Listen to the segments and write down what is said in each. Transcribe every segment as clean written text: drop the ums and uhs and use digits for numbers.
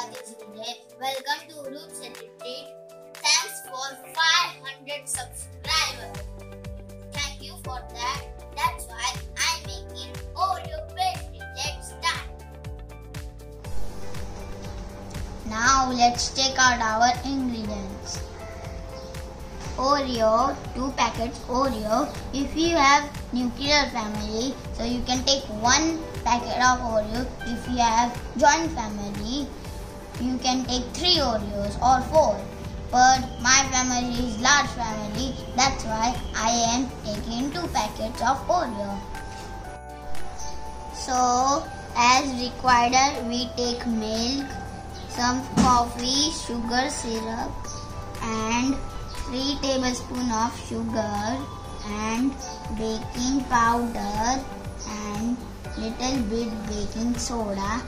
Atharva this day. Welcome to Rups Healthy Treat. Thanks for 500 subscribers. Thank you for that. That's why I'm making Oreo pastry. Let's start. Now let's check out our ingredients. Oreo, 2 packets Oreo. If you have nuclear family, so you can take 1 packet of Oreo. If you have joint family, you can take 3 Oreos or 4. But my family is large family, that's why I am taking 2 packets of Oreo. So as required, we take milk, some coffee, sugar syrup and 3 tablespoons of sugar and baking powder and little bit baking soda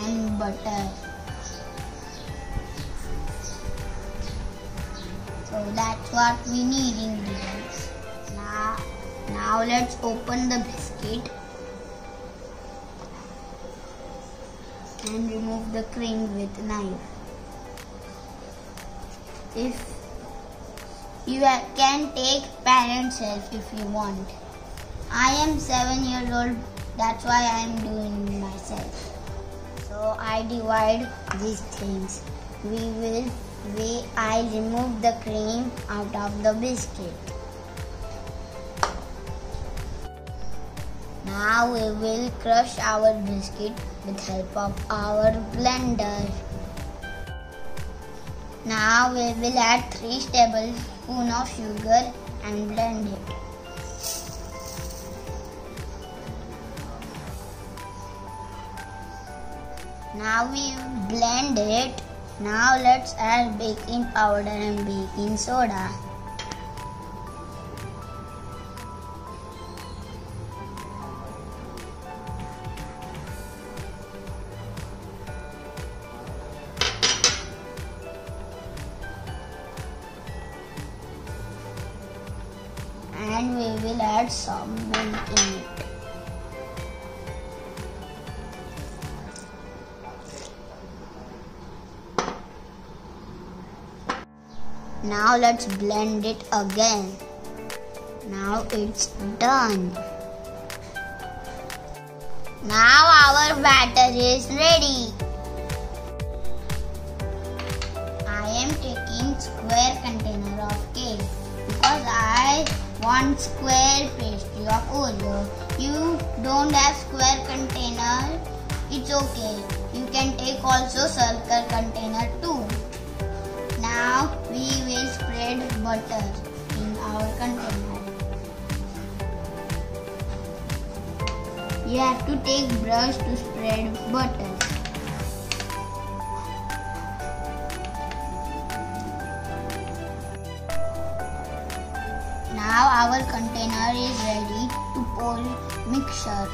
and butter. So that's what we need ingredients. Now let's open the biscuit and remove the cream with a knife. You can take parents' help if you want. I am 7 years old, that's why I am doing myself. So I divide these things. I remove the cream out of the biscuit. Now we will crush our biscuit with help of our blender. Now we will add 3 tablespoons of sugar and blend it. Now we blend it. Now let's add baking powder and baking soda. And we will add some milk in it. Now let's blend it again. Now it's done. Now our batter is ready. I am taking square container of cake because I want square pastry of Oreo. You don't have square container, it's okay. You can take also circle container too. Now we will spread butter in our container. You have to take brush to spread butter. Now our container is ready to pour mixture.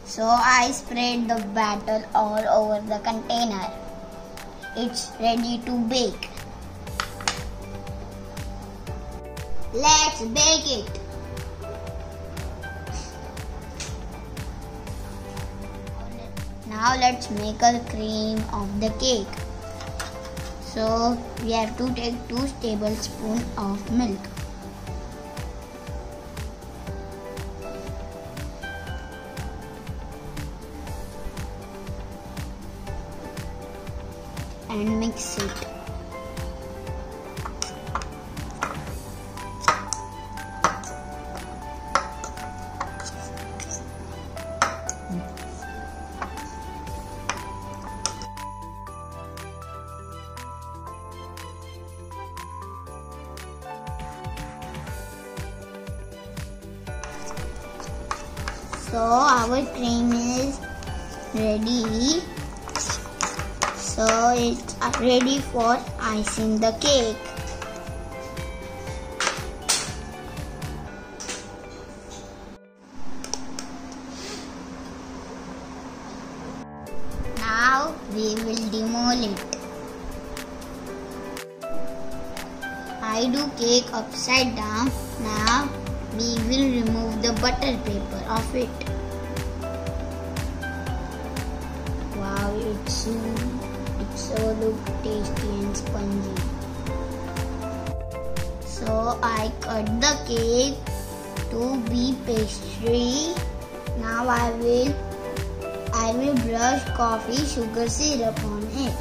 So I spread the batter all over the container. It's ready to bake. Let's bake it. Now let's make a cream of the cake. So we have to take 2 tablespoons of milk. And mix it. So our cream is ready. So it's ready for icing the cake. Now we will demold it. I do cake upside down. Now we will remove the butter paper of it. Wow, it's so look tasty and spongy. So I cut the cake to be pastry. Now I will brush coffee sugar syrup on it.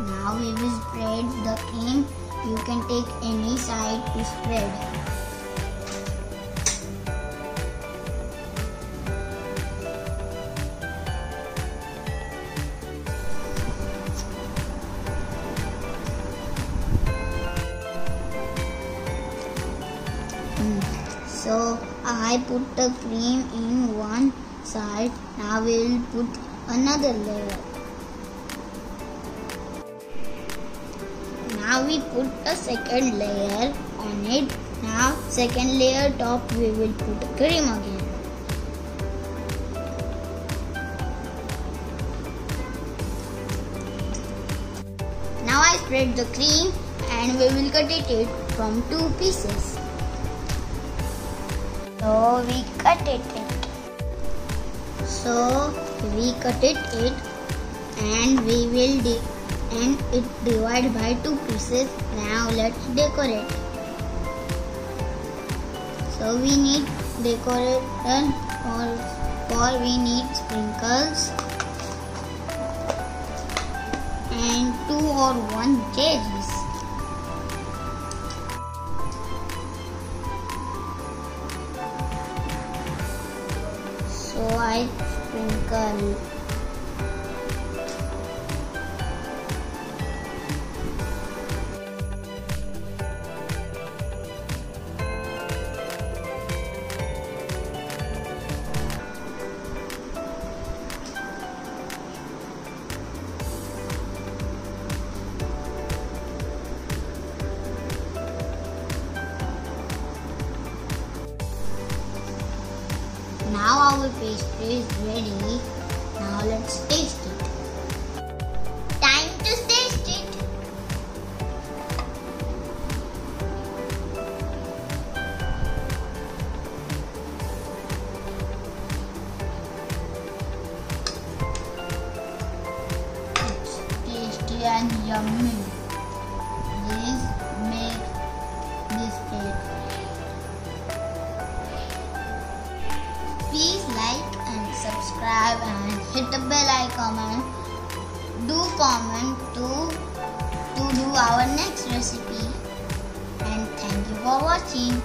Now we will spread the cream. You can take any side to spread. So I put the cream in one side. Now we will put another layer. Now we put a second layer on it. Now second layer top we will put cream again. Now I spread the cream and we will cut it from 2 pieces. So we cut it. And we will divide by 2 pieces. Now let's decorate. So we need decoration for we need sprinkles and 2 or 1 cherries. So I sprinkle. Now our pastry is ready. Now let's taste it. Time to taste it. It's tasty and yummy. Please make this cake. Please like and subscribe and hit the bell icon and do comment to do our next recipe. And thank you for watching.